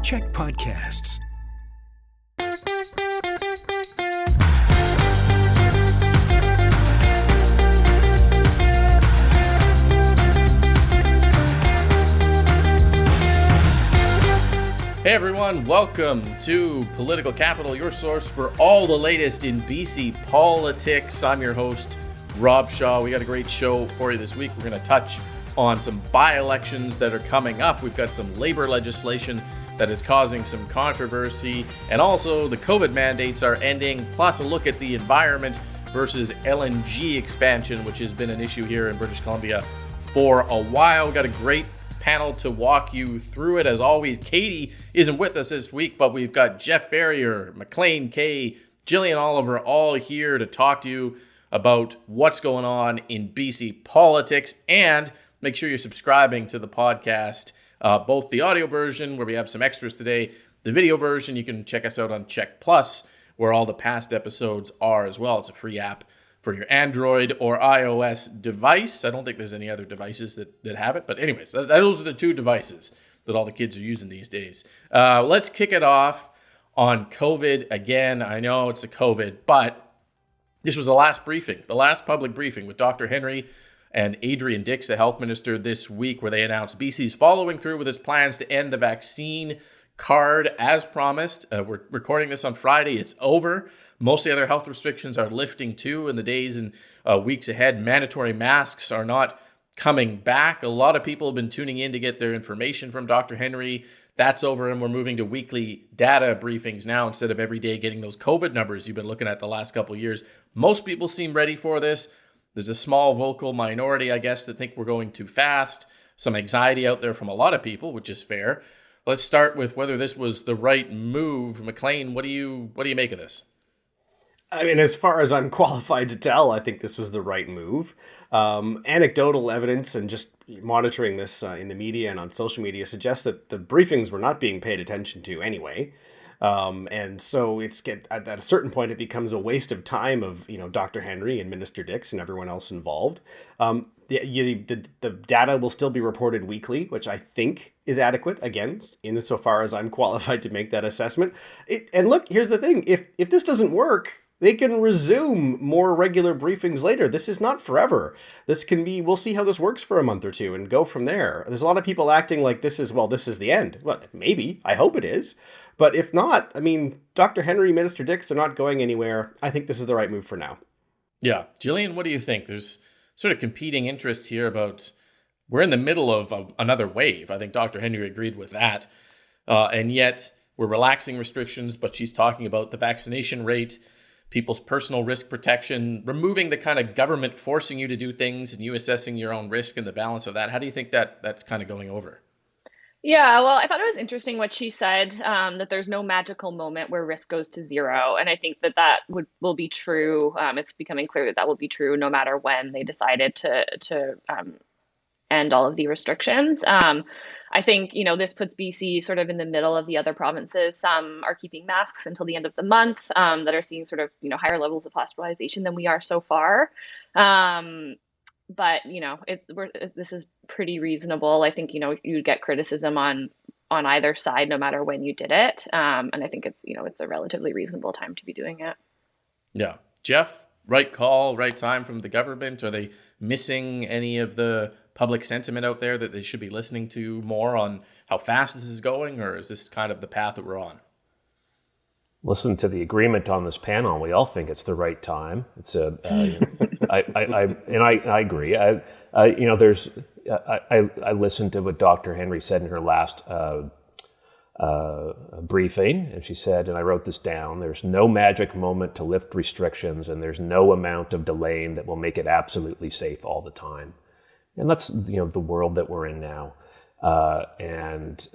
CHEK Podcasts. Hey everyone, welcome to Political Capital, your source for all the latest in BC politics. I'm your host, Rob Shaw. We got a great show for you this week. We're going to touch on some by-elections that are coming up. We've got some labor legislation that is causing some controversy, and also the COVID mandates are ending, plus a look at the environment versus LNG expansion, which has been an issue here in British Columbia for a while. We've got a great panel to walk you through it. As always, Katie isn't with us this week, but we've got Jeff Ferrier, Maclean, Jillian Oliver, all here to talk to you about what's going on in BC politics. And make sure you're subscribing to the podcast, both the audio version, where we have some extras today, the video version. You can check us out on CHEK Plus, where all the past episodes are as well. It's a free app for your Android or iOS device. I don't think there's any other devices that have it. But anyways, those are the two devices that all the kids are using these days. Let's kick it off on COVID again. I know it's a COVID, but this was the last briefing, the last public briefing with Dr. Henry and Adrian Dix, the health minister, this week, where they announced BC's following through with its plans to end the vaccine card as promised. We're recording this on Friday. It's over. Most of the other health restrictions are lifting too in the days and weeks ahead. Mandatory masks are not coming back. A lot of people have been tuning in to get their information from Dr. Henry. That's over, and we're moving to weekly data briefings now instead of every day getting those COVID numbers you've been looking at the last couple of years. Most people seem ready for this. There's a small vocal minority, I guess, that think we're going too fast. Some anxiety out there from a lot of people, which is fair. Let's start with whether this was the right move. Maclean, what do you make of this? I mean, as far as I'm qualified to tell, I think this was the right move. Anecdotal evidence and just monitoring this in the media and on social media suggests that the briefings were not being paid attention to anyway. And so at a certain point, it becomes a waste of time of, Dr. Henry and Minister Dix and everyone else involved. The data will still be reported weekly, which I think is adequate, again, insofar as I'm qualified to make that assessment. And look, here's the thing. If this doesn't work, they can resume more regular briefings later. This is not forever. We'll see how this works for a month or two and go from there. There's a lot of people acting like this is the end. Well, maybe. I hope it is. But if not, I mean, Dr. Henry, Minister Dix, they're not going anywhere. I think this is the right move for now. Yeah. Jillian, what do you think? There's sort of competing interests here about we're in the middle of another wave. I think Dr. Henry agreed with that. And yet we're relaxing restrictions, but she's talking about the vaccination rate, people's personal risk protection, removing the kind of government forcing you to do things and you assessing your own risk and the balance of that. How do you think that's kind of going over? Yeah, well, I thought it was interesting what she said, that there's no magical moment where risk goes to zero. And I think that will be true. It's becoming clear that will be true no matter when they decided to end all of the restrictions. I think, this puts BC sort of in the middle of the other provinces. Some are keeping masks until the end of the month, that are seeing sort of, higher levels of hospitalization than we are so far. But, this is pretty reasonable. I think, you'd get criticism on either side, no matter when you did it. And I think it's a relatively reasonable time to be doing it. Yeah. Jeff, right call, right time from the government? Are they missing any of the public sentiment out there that they should be listening to more on how fast this is going? Or is this kind of the path that we're on? Listen to the agreement on this panel. We all think it's the right time. It's I agree. I listened to what Dr. Henry said in her last briefing, and she said, and I wrote this down: "There's no magic moment to lift restrictions, and there's no amount of delaying that will make it absolutely safe all the time." And that's the world that we're in now, and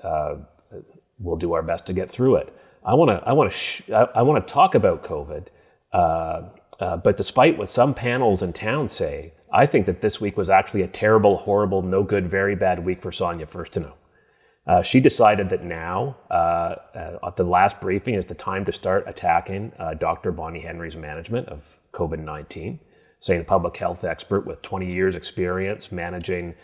we'll do our best to get through it. I want to talk about COVID, but despite what some panels in town say, I think that this week was actually a terrible, horrible, no good, very bad week for Sonia Furstenau. She decided that now, at the last briefing, is the time to start attacking Dr. Bonnie Henry's management of COVID-19, saying a public health expert with 20 years experience managing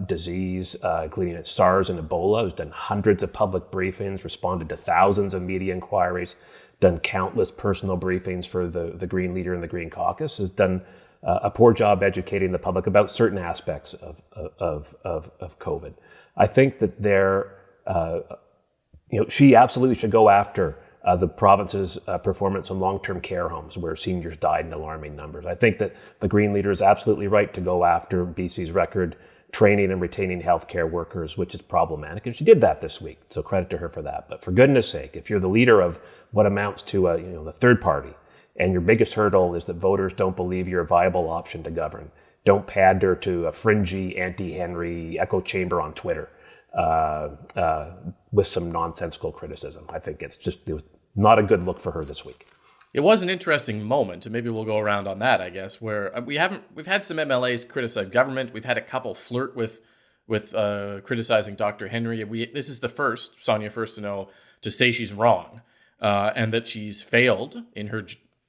disease, including its SARS and Ebola, has done hundreds of public briefings, responded to thousands of media inquiries, done countless personal briefings for the Green leader and the Green caucus, has done a poor job educating the public about certain aspects of COVID. I think that she absolutely should go after the province's performance in long-term care homes where seniors died in alarming numbers. I think that the Green leader is absolutely right to go after BC's record training and retaining healthcare workers, which is problematic. And she did that this week, so credit to her for that. But for goodness sake, if you're the leader of what amounts to the third party, and your biggest hurdle is that voters don't believe you're a viable option to govern, don't pander to a fringy anti-Henry echo chamber on Twitter with some nonsensical criticism. I think it was not a good look for her this week. It was an interesting moment, and maybe we'll go around on that, I guess, where we've had some MLAs criticize government. We've had a couple flirt with criticizing Dr. Henry. This is the first, Sonia Furstenau, to say she's wrong and that she's failed in her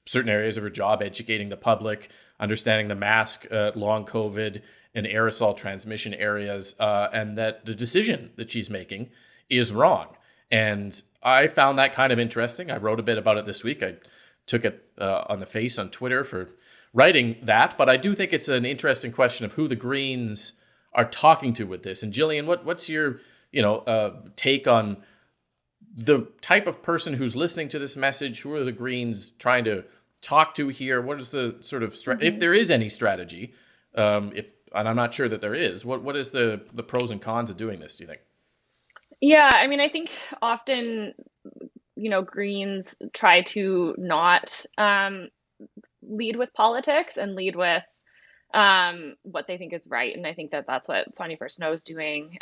certain areas of her job, educating the public, understanding the mask, long COVID, and aerosol transmission areas, and that the decision that she's making is wrong. And I found that kind of interesting. I wrote a bit about it this week. I took it on the face on Twitter for writing that, but I do think it's an interesting question of who the Greens are talking to with this. And Jillian, what's your take on the type of person who's listening to this message? Who are the Greens trying to talk to here? What is the sort of if there is any strategy? And I'm not sure that there is. What is the pros and cons of doing this, do you think? Yeah, I mean, I think often, Greens try to not lead with politics and lead with what they think is right. And I think that that's what Sonia Furstenau is doing.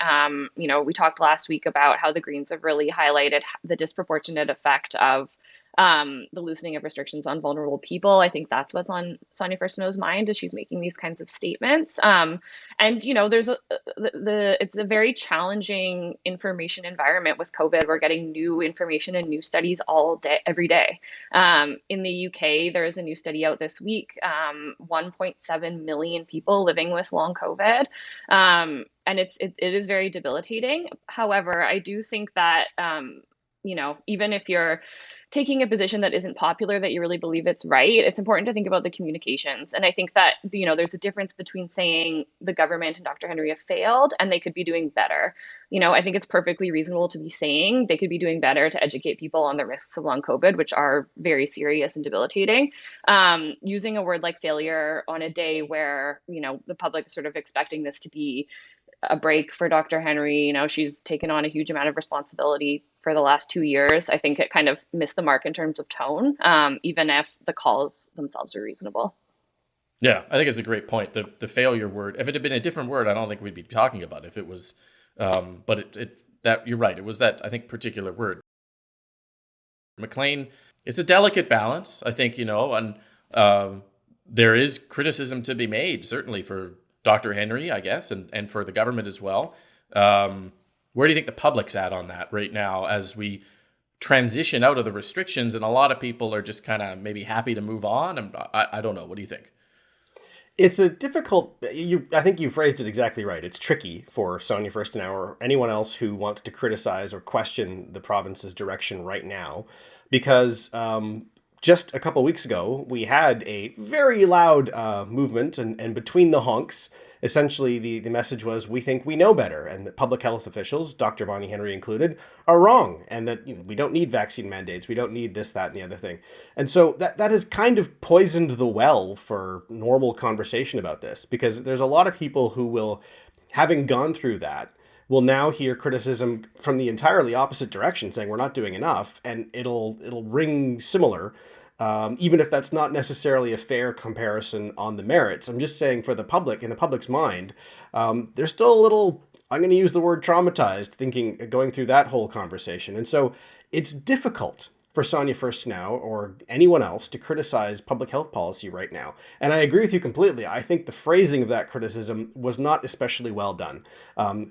We talked last week about how the Greens have really highlighted the disproportionate effect of the loosening of restrictions on vulnerable people. I think that's what's on Sonia Furstenau's mind as she's making these kinds of statements. There's it's a very challenging information environment with COVID. We're getting new information and new studies all day, every day. In the UK, there is a new study out this week, 1.7 million people living with long COVID. And it is very debilitating. However, I do think that, even if you're taking a position that isn't popular, that you really believe it's right, it's important to think about the communications. And I think that, there's a difference between saying the government and Dr. Henry have failed and they could be doing better. I think it's perfectly reasonable to be saying they could be doing better to educate people on the risks of long COVID, which are very serious and debilitating. Using a word like failure on a day where, the public is sort of expecting this to be a break for Dr. Henry. She's taken on a huge amount of responsibility for the last 2 years. I think it kind of missed the mark in terms of tone, even if the calls themselves are reasonable. Yeah, I think it's a great point. The failure word, if it had been a different word, I don't think we'd be talking about it. If it was, but that you're right. It was that, I think, particular word. Maclean, it's a delicate balance, I think, and there is criticism to be made, certainly for Dr. Henry, I guess, and for the government as well. Where do you think the public's at on that right now as we transition out of the restrictions and a lot of people are just kind of maybe happy to move on? And I don't know. What do you think? It's a difficult, I think you phrased it exactly right. It's tricky for Sonia Furstenau or anyone else who wants to criticize or question the province's direction right now, because just a couple of weeks ago, we had a very loud movement, and between the honks, essentially the message was, we think we know better, and that public health officials, Dr. Bonnie Henry included, are wrong, and that we don't need vaccine mandates, we don't need this, that, and the other thing. And so that has kind of poisoned the well for normal conversation about this, because there's a lot of people who will, having gone through that, will now hear criticism from the entirely opposite direction, saying we're not doing enough, and it'll ring similar, even if that's not necessarily a fair comparison on the merits. I'm just saying for the public, in the public's mind, they're still a little, I'm going to use the word traumatized, going through that whole conversation. And so it's difficult for Sonia Furstenau or anyone else to criticize public health policy right now. And I agree with you completely. I think the phrasing of that criticism was not especially well done.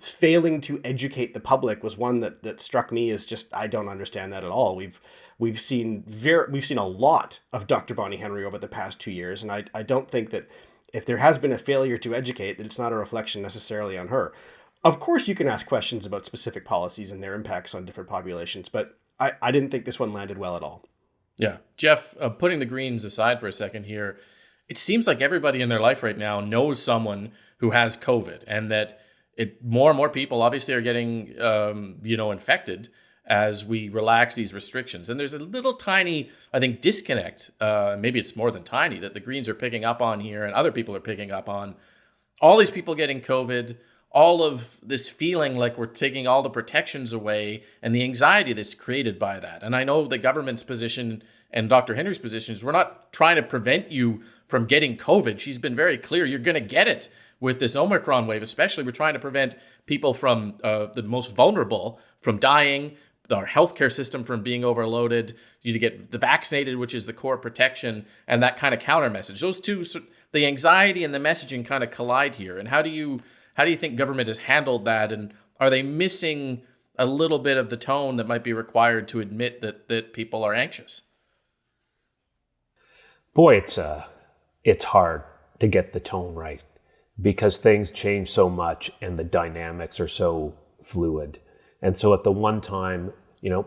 Failing to educate the public was one that struck me as just, I don't understand that at all. We've seen a lot of Dr. Bonnie Henry over the past 2 years, and I don't think that if there has been a failure to educate, that it's not a reflection necessarily on her. Of course, you can ask questions about specific policies and their impacts on different populations, but I didn't think this one landed well at all. Yeah. Jeff, putting the Greens aside for a second here, it seems like everybody in their life right now knows someone who has COVID, and that more and more people obviously are getting, infected as we relax these restrictions. And there's a little tiny, I think, disconnect. Maybe it's more than tiny, that the Greens are picking up on here and other people are picking up on. All these people getting COVID, all of this feeling like we're taking all the protections away, and the anxiety that's created by that. And I know the government's position and Dr. Henry's position is we're not trying to prevent you from getting COVID. She's been very clear, you're going to get it with this Omicron wave, especially. We're trying to prevent people from the most vulnerable from dying, our healthcare system from being overloaded, you to get vaccinated, which is the core protection, and that kind of counter message. Those two, the anxiety and the messaging kind of collide here. And how do you think government has handled that? And are they missing a little bit of the tone that might be required to admit that people are anxious? Boy, it's hard to get the tone right because things change so much and the dynamics are so fluid. And so at the one time,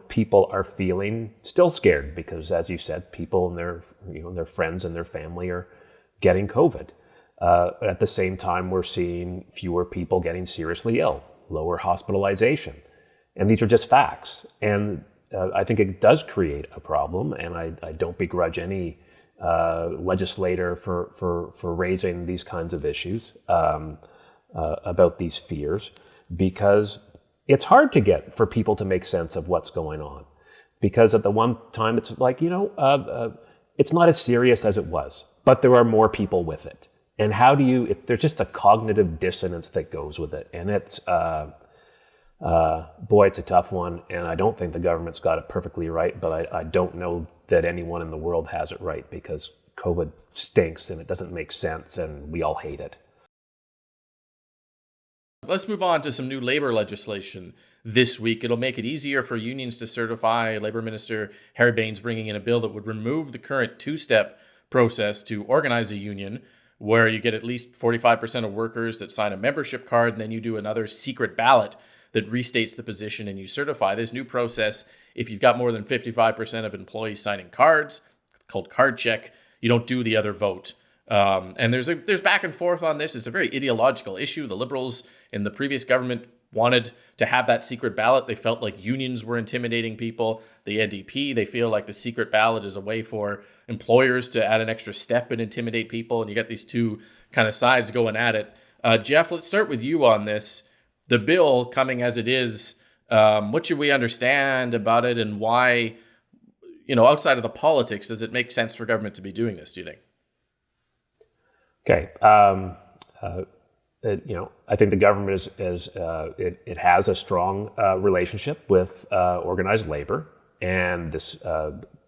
people are feeling still scared because, as you said, people and their friends and their family are getting COVID. At the same time, we're seeing fewer people getting seriously ill, lower hospitalization. And these are just facts. And I think it does create a problem. And I don't begrudge any legislator for raising these kinds of issues about these fears, because it's hard to get for people to make sense of what's going on. Because at the one time, it's like, it's not as serious as it was, but there are more people with it. And there's just a cognitive dissonance that goes with it. And it's, it's a tough one. And I don't think the government's got it perfectly right, but I don't know that anyone in the world has it right, because COVID stinks and it doesn't make sense and we all hate it. Let's move on to some new labor legislation this week. It'll make it easier for unions to certify. Labor Minister Harry Bain's bringing in a bill that would remove the current two-step process to organize a union, where you get at least 45% of workers that sign a membership card, and then you do another secret ballot that restates the position and you certify. This new process, if you've got more than 55% of employees signing cards, called card check, you don't do the other vote. And there's back and forth on this. It's a very ideological issue. The Liberals in the previous government wanted to have that secret ballot. They felt like unions were intimidating people. The NDP, they feel like the secret ballot is a way for employers to add an extra step and intimidate people. And you got these two kind of sides going at it. Jeff, let's start with you on this. The bill coming as it is, what should we understand about it, and why, outside of the politics, does it make sense for government to be doing this, do you think? Okay. I think the government it has a strong relationship with organized labor, and this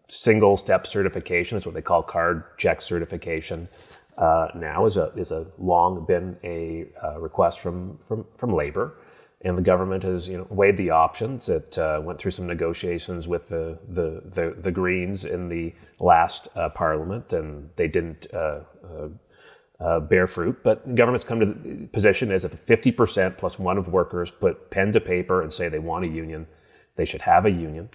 single step certification is what they call card check certification. Now is a long been a request from labor, and the government has weighed the options. It went through some negotiations with the Greens in the last Parliament, and they didn't bear fruit. But the government's come to the position is if 50% plus one of workers put pen to paper and say they want a union, they should have a union.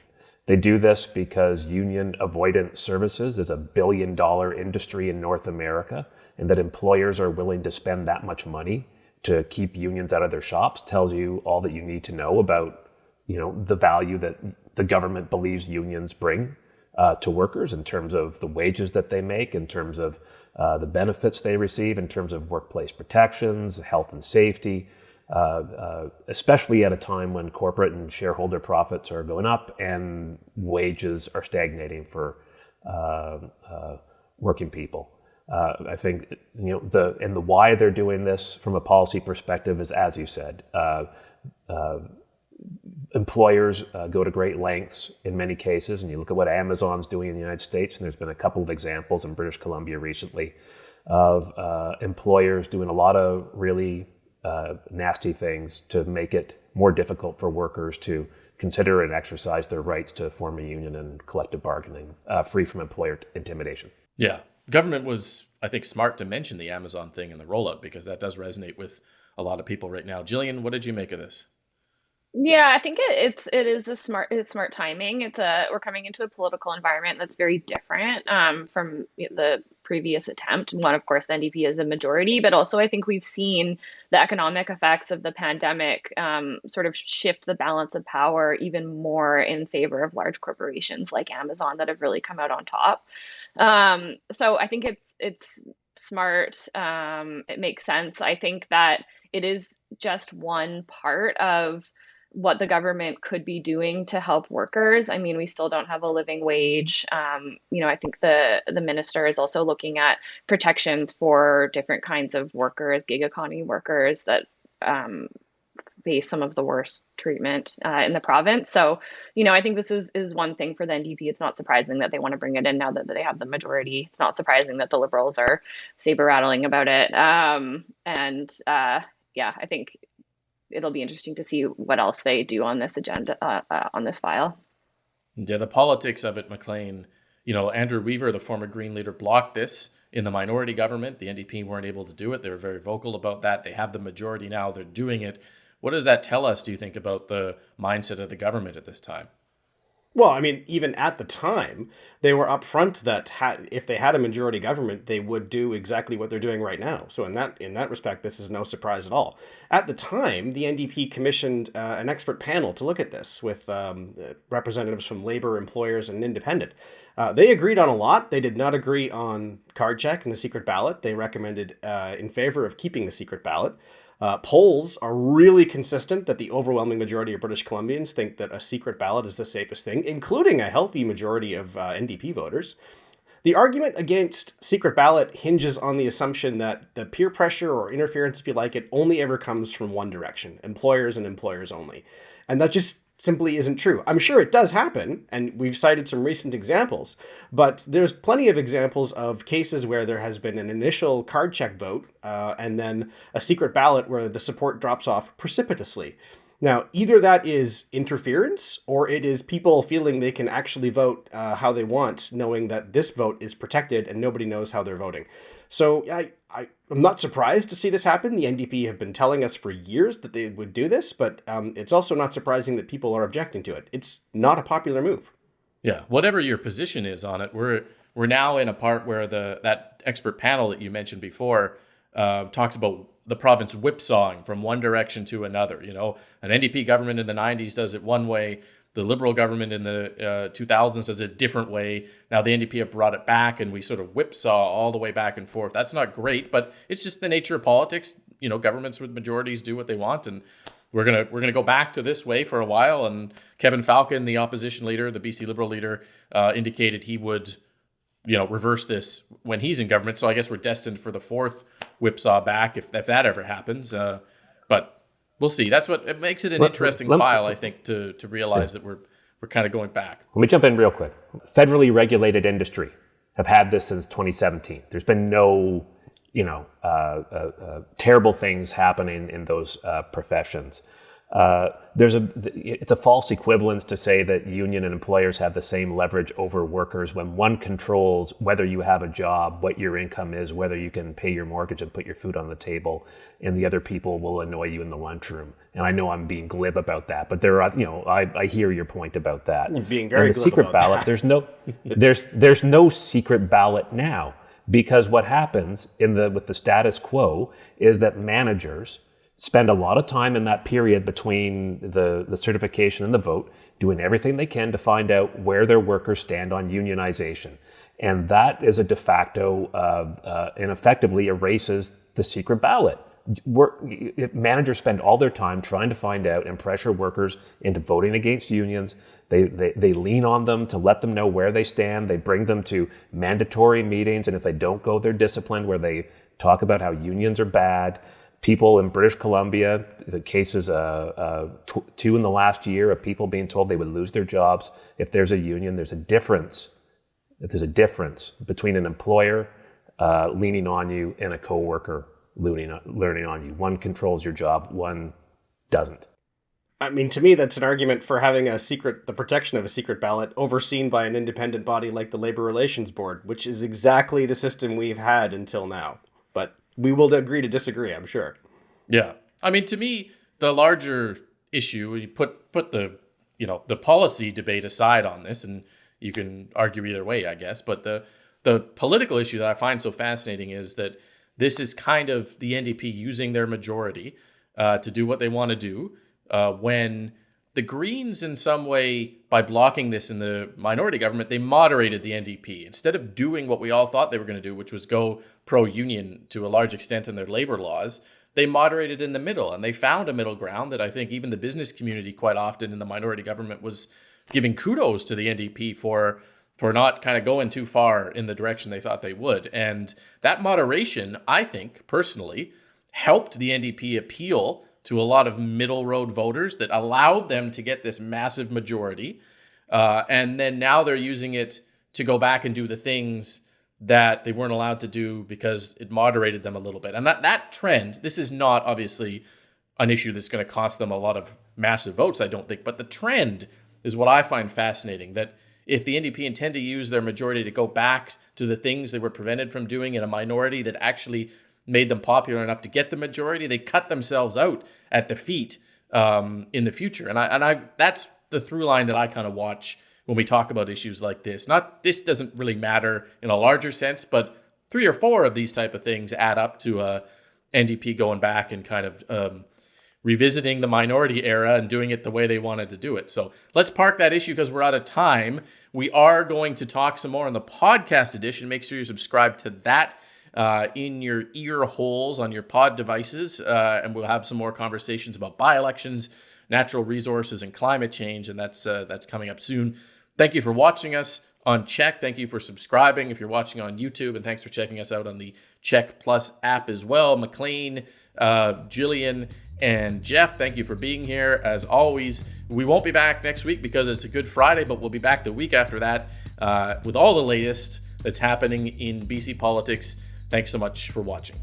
They do this because union avoidance services is $1 billion industry in North America, and that employers are willing to spend that much money to keep unions out of their shops tells you all that you need to know about, the value that the government believes unions bring to workers in terms of the wages that they make, in terms of the benefits they receive, in terms of workplace protections, health and safety, especially at a time when corporate and shareholder profits are going up and wages are stagnating for working people. I think the why they're doing this from a policy perspective is, as you said, employers go to great lengths in many cases, and you look at what Amazon's doing in the United States, and there's been a couple of examples in British Columbia recently of employers doing a lot of really nasty things to make it more difficult for workers to consider and exercise their rights to form a union and collective bargaining, free from employer intimidation. Yeah. Government was I think, smart to mention the Amazon thing and the rollout, because that does resonate with a lot of people right now. Jillian, what did you make of this? Yeah, I think it is it's smart timing. We're coming into a political environment that's very different from the previous attempt. One, of course, the NDP is a majority, but also I think we've seen the economic effects of the pandemic sort of shift the balance of power even more in favor of large corporations like Amazon that have really come out on top. So I think it's smart. It makes sense. I think that it is just one part of what the government could be doing to help workers. I mean, we still don't have a living wage. I think the minister is also looking at protections for different kinds of workers, gig economy workers that face some of the worst treatment in the province. So, I think this is one thing for the NDP. It's not surprising that they want to bring it in now that they have the majority. It's not surprising that the Liberals are saber rattling about it. Yeah, I think it'll be interesting to see what else they do on this agenda, on this file. Yeah, the politics of it, Maclean. Andrew Weaver, the former Green leader, blocked this in the minority government. The NDP weren't able to do it. They were very vocal about that. They have the majority now. They're doing it. What does that tell us, do you think, about the mindset of the government at this time? Well, I mean, even at the time, they were upfront that if they had a majority government, they would do exactly what they're doing right now. So in that respect, this is no surprise at all. At the time, the NDP commissioned an expert panel to look at this with representatives from labor, employers, and independent. They agreed on a lot. They did not agree on card check and the secret ballot. They recommended in favor of keeping the secret ballot. Polls are really consistent that the overwhelming majority of British Columbians think that a secret ballot is the safest thing, including a healthy majority of NDP voters. The argument against secret ballot hinges on the assumption that the peer pressure or interference, if you like it, only ever comes from one direction, employers and employers only. And that just simply isn't true. I'm sure it does happen, and we've cited some recent examples, but there's plenty of examples of cases where there has been an initial card check vote and then a secret ballot where the support drops off precipitously. Now, either that is interference or it is people feeling they can actually vote how they want, knowing that this vote is protected and nobody knows how they're voting. So I'm not surprised to see this happen. The NDP have been telling us for years that they would do this, but it's also not surprising that people are objecting to it. It's not a popular move. Yeah, whatever your position is on it, we're now in a part where that expert panel that you mentioned before talks about the province whipsawing from one direction to another. An NDP government in the 90s does it one way. The Liberal government in the 2000s does it a different way. Now the NDP have brought it back, and we sort of whipsaw all the way back and forth. That's not great, but it's just the nature of politics. Governments with majorities do what they want, and we're gonna go back to this way for a while. And Kevin Falcon, the opposition leader, the BC Liberal leader, indicated he would, reverse this when he's in government. So I guess we're destined for the fourth whipsaw back if that ever happens. But we'll see. That's what it makes it an interesting file, I think, to realize that we're kind of going back. Let me jump in real quick. Federally regulated industry have had this since 2017. There's been no, terrible things happening in those professions. It's a false equivalence to say that union and employers have the same leverage over workers when one controls whether you have a job, what your income is, whether you can pay your mortgage and put your food on the table, and the other people will annoy you in the lunchroom. And I know I'm being glib about that, but there are, I hear your point about that. You're being very glib about secret ballot, that. there's no secret ballot now, because what happens with the status quo is that managers spend a lot of time in that period between the certification and the vote doing everything they can to find out where their workers stand on unionization. And that is a de facto and effectively erases the secret ballot. Managers spend all their time trying to find out and pressure workers into voting against unions. They lean on them to let them know where they stand. They bring them to mandatory meetings, and if they don't go, they're disciplined, where they talk about how unions are bad. People in British Columbia, the cases, two in the last year of people being told they would lose their jobs if there's a union. There's a difference. There's a difference between an employer leaning on you and a coworker learning on you. One controls your job, one doesn't. I mean, to me, that's an argument for having the protection of a secret ballot overseen by an independent body like the Labor Relations Board, which is exactly the system we've had until now. But we will agree to disagree, I'm sure. Yeah. I mean, to me, the larger issue, you put the policy debate aside on this, and you can argue either way, I guess, but the political issue that I find so fascinating is that this is kind of the NDP using their majority to do what they want to do, when the Greens, in some way, by blocking this in the minority government, they moderated the NDP. Instead of doing what we all thought they were going to do, which was go pro-union to a large extent in their labor laws, they moderated in the middle, and they found a middle ground that I think even the business community quite often in the minority government was giving kudos to the NDP for not kind of going too far in the direction they thought they would. And that moderation, I think, personally, helped the NDP appeal to a lot of middle road voters that allowed them to get this massive majority. And then now they're using it to go back and do the things that they weren't allowed to do because it moderated them a little bit. And that trend, this is not obviously an issue that's going to cost them a lot of massive votes, I don't think. But the trend is what I find fascinating, that if the NDP intend to use their majority to go back to the things they were prevented from doing in a minority that actually made them popular enough to get the majority, they cut themselves out at the feet in the future. And I that's the through line that I kind of watch when we talk about issues like this. This doesn't really matter in a larger sense, but 3 or 4 of these type of things add up to NDP going back and kind of revisiting the minority era and doing it the way they wanted to do it. So let's park that issue because we're out of time. We are going to talk some more on the podcast edition. Make sure you subscribe to that in your ear holes on your pod devices, and we'll have some more conversations about by-elections, natural resources, and climate change, and that's coming up soon. Thank you for watching us on CHEK. Thank you for subscribing if you're watching on YouTube, and thanks for checking us out on the CHEK Plus app as well. Maclean, Jillian, and Jeff, thank you for being here. As always, we won't be back next week because it's a Good Friday, but we'll be back the week after that with all the latest that's happening in BC politics. Thanks so much for watching.